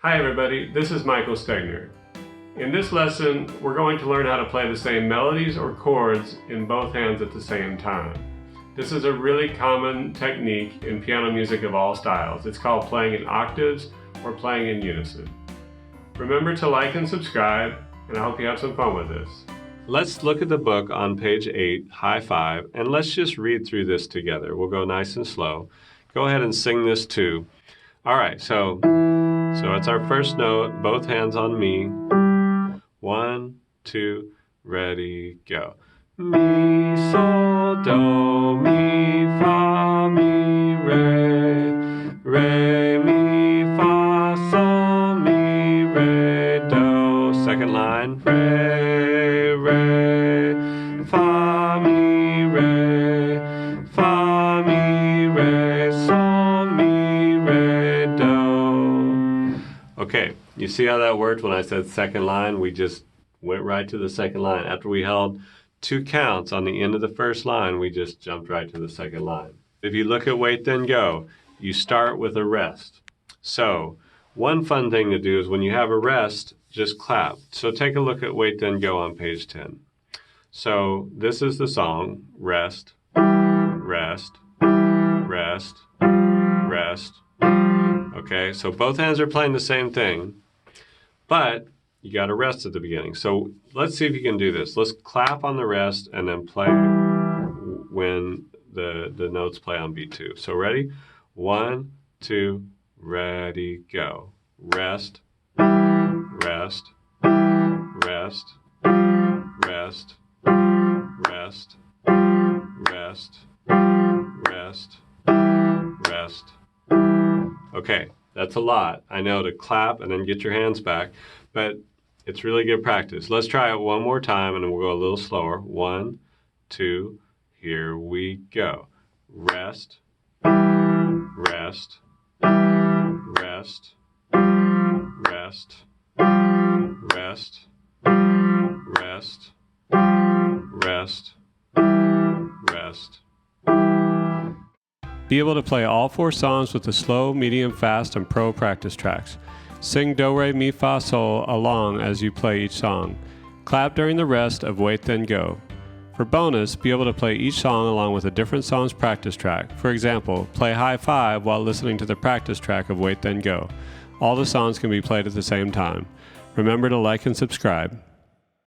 Hi everybody, this is Michael Stegner. In this lesson, we're going to learn how to play the same melodies or chords in both hands at the same time. This is a really common technique in piano music of all styles. It's called playing in octaves or playing in unison. Remember to like and subscribe, and I hope you have some fun with this. Let's look at the book on page 8, high five, and let's just read through this together. We'll go nice and slow. Go ahead and sing this too. All right, so it's our first note, both hands on mi. 1, 2, ready, go. Mi, sol, do, mi, fa, mi, re, mi, fa, sol, mi, re, do. Second line, re, fa, mi, re, sol, mi, re, do. Okay, you see how that worked when I said second line? We just went right to the second line. After we held 2 counts on the end of the first line, we just jumped right to the second line. If you look at Wait Then Go, you start with a rest. So one fun thing to do is when you have a rest, just clap. So take a look at Wait Then Go on page 10. So this is the song, rest, rest, rest, rest. Okay, so both hands are playing the same thing, but you got to rest at the beginning. So let's see if you can do this. Let's clap on the rest and then play when the notes play on beat 2. So ready? 1, 2, ready, go. Rest, rest, rest, rest, rest, rest, rest, rest. Okay, that's a lot. I know, to clap and then get your hands back, but it's really good practice. Let's try it one more time and then we'll go a little slower. 1, 2, here we go. Rest, rest, rest, rest, rest, rest, rest, rest. Be able to play all 4 songs with the slow, medium, fast, and pro practice tracks. Sing Do, Re, Mi, Fa, Sol along as you play each song. Clap during the rest of Wait Then Go. For bonus, be able to play each song along with a different song's practice track. For example, play high five while listening to the practice track of Wait Then Go. All the songs can be played at the same time. Remember to like and subscribe.